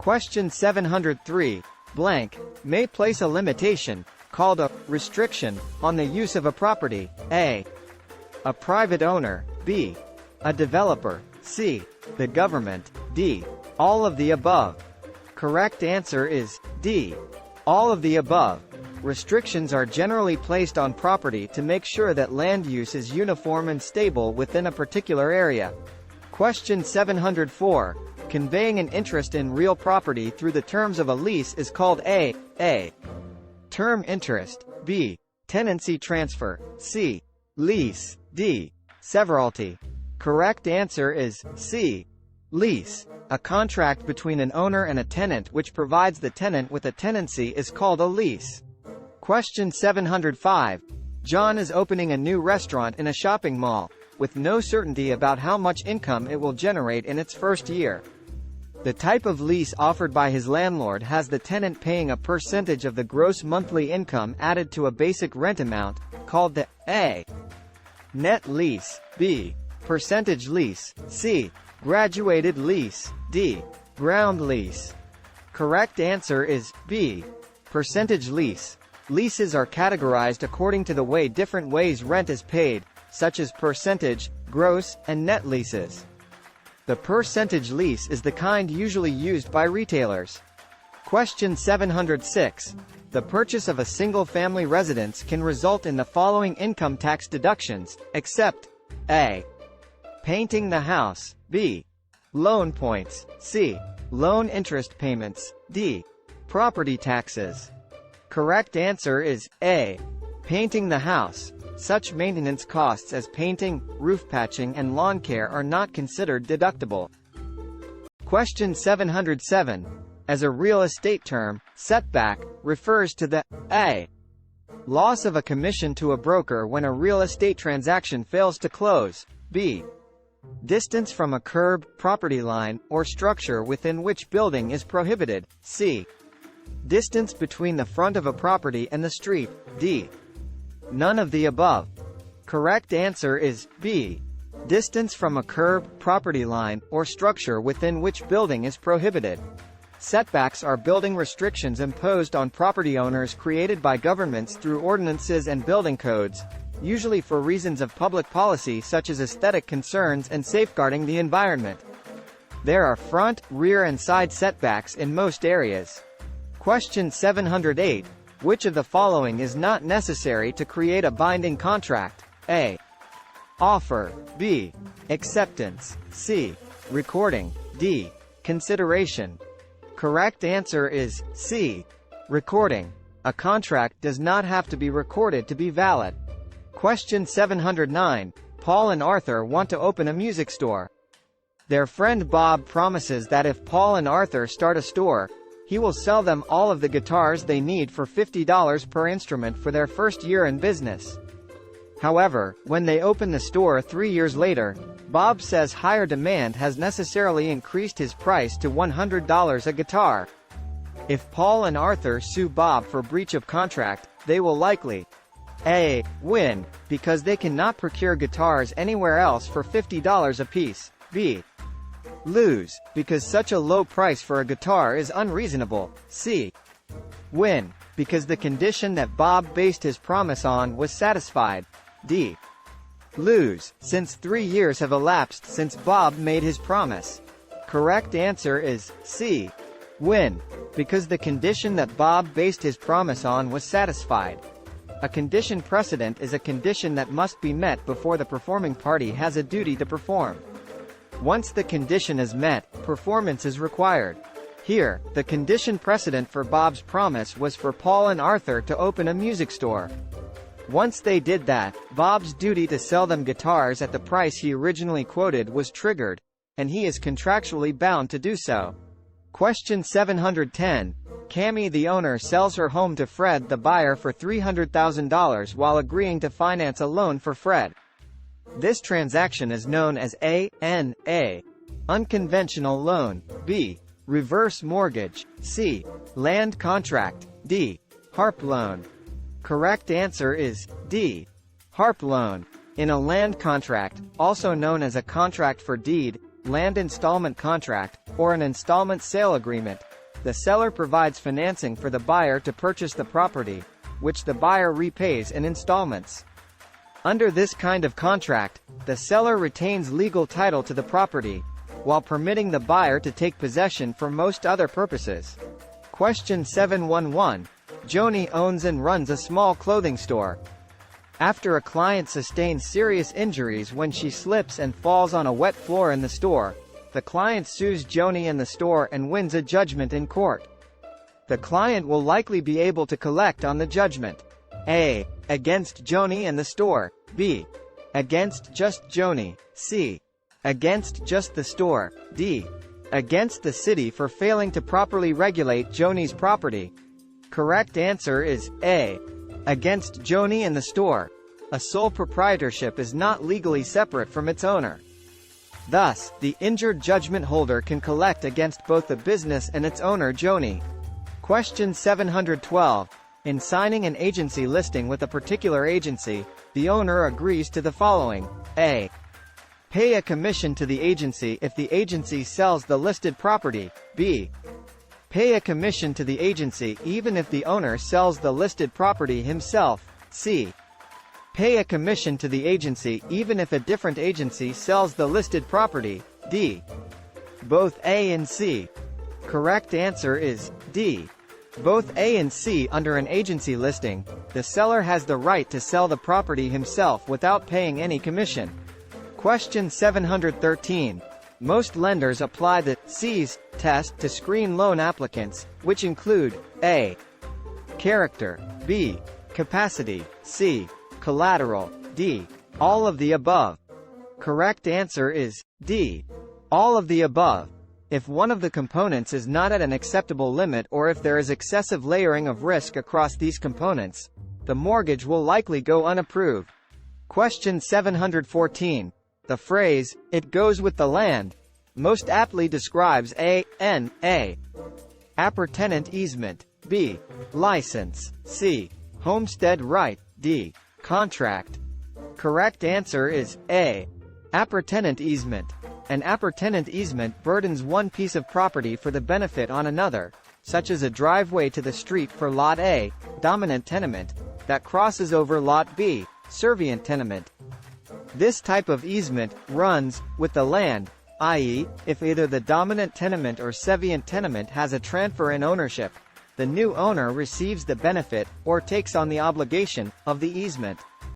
Question 703. Blank may place a limitation, called a restriction, on the use of a property. A private owner. B. A developer. C. The government. D. All of the above. Correct answer is D. All of the above. Restrictions are generally placed on property to make sure that land use is uniform and stable within a particular area. Question 704. Conveying an interest in real property through the terms of a lease is called A. Term interest. B. Tenancy transfer. C. Lease. D. Severalty. Correct answer is C. Lease. A contract between an owner and a tenant which provides the tenant with a tenancy is called a lease. Question 705. John is opening a new restaurant in a shopping mall, with no certainty about how much income it will generate in its first year. The type of lease offered by his landlord has the tenant paying a percentage of the gross monthly income added to a basic rent amount, called the A. Net lease. B. Percentage lease. C. Graduated lease. D. Ground lease. Correct answer is B. Percentage lease. Leases are categorized according to the way different ways rent is paid, such as percentage, gross, and net leases. The percentage lease is the kind usually used by retailers. Question 706. The purchase of a single-family residence can result in the following income tax deductions, except A. Painting the house. B. Loan points. C. Loan interest payments. D. Property taxes. Correct answer is A. Painting the house. Such maintenance costs as painting, roof patching and lawn care are not considered deductible. Question 707. As a real estate term, setback refers to the A. Loss of a commission to a broker when a real estate transaction fails to close. B. Distance from a curb, property line, or structure within which building is prohibited. C. Distance between the front of a property and the street. D. None of the above. Correct answer is B. Distance from a curb, property line, or structure within which building is prohibited. Setbacks are building restrictions imposed on property owners created by governments through ordinances and building codes, usually for reasons of public policy such as aesthetic concerns and safeguarding the environment. There are front, rear and side setbacks in most areas. Question 708. Which of the following is not necessary to create a binding contract? A. Offer. B. Acceptance. C. Recording. D. Consideration. Correct answer is C. Recording. A contract does not have to be recorded to be valid. Question 709. Paul and Arthur want to open a music store. Their friend Bob promises that if Paul and Arthur start a store, he will sell them all of the guitars they need for $50 per instrument for their first year in business. However, when they open the store 3 years later, Bob says higher demand has necessarily increased his price to $100 a guitar. If Paul and Arthur sue Bob for breach of contract, they will likely A. Win, because they cannot procure guitars anywhere else for $50 apiece. B. Lose, because such a low price for a guitar is unreasonable. C. Win, because the condition that Bob based his promise on was satisfied. D. Lose, since 3 years have elapsed since Bob made his promise. Correct answer is C. Win, because the condition that Bob based his promise on was satisfied. A condition precedent is a condition that must be met before the performing party has a duty to perform. Once the condition is met, performance is required. Here, the condition precedent for Bob's promise was for Paul and Arthur to open a music store. Once they did that, Bob's duty to sell them guitars at the price he originally quoted was triggered, and he is contractually bound to do so. Question 710. Cammie the owner sells her home to Fred the buyer for $300,000 while agreeing to finance a loan for Fred. This transaction is known as A. Unconventional loan. B. Reverse mortgage. C. Land contract. D. HARP loan. Correct answer is D. HARP loan. In a land contract, also known as a contract for deed, land installment contract, or an installment sale agreement, The seller provides financing for the buyer to purchase the property, which the buyer repays in installments. Under this kind of contract, the seller retains legal title to the property, while permitting the buyer to take possession for most other purposes. Question 711. Joni owns and runs a small clothing store. After a client sustains serious injuries when she slips and falls on a wet floor in the store, the client sues Joni and the store and wins a judgment in court. The client will likely be able to collect on the judgment. A. Against Joni and the store. B. Against just Joni. C. Against just the store. D. Against the city for failing to properly regulate Joni's property. Correct answer is A. Against Joni and the store. A sole proprietorship is not legally separate from its owner. Thus, the injured judgment holder can collect against both the business and its owner Joni. Question 712. In signing an agency listing with a particular agency, the owner agrees to the following. A. Pay a commission to the agency if the agency sells the listed property. B. Pay a commission to the agency even if the owner sells the listed property himself. C. Pay a commission to the agency even if a different agency sells the listed property. D. Both A and C. Correct answer is D. Both A and C. Under an agency listing, the seller has the right to sell the property himself without paying any commission. Question 713. Most lenders apply the C's test to screen loan applicants, which include A. Character, B. Capacity, C. Collateral, D. All of the above. Correct answer is D. All of the above. If one of the components is not at an acceptable limit or if there is excessive layering of risk across these components, the mortgage will likely go unapproved. Question 714. The phrase, "it goes with the land," most aptly describes A. Appurtenant easement. B. License. C. Homestead right. D. Contract. Correct answer is A. Appurtenant easement. An appurtenant easement burdens one piece of property for the benefit on another, such as a driveway to the street for Lot A, dominant tenement, that crosses over Lot B, servient tenement. This type of easement runs with the land, i.e., if either the dominant tenement or servient tenement has a transfer in ownership, the new owner receives the benefit, or takes on the obligation, of the easement.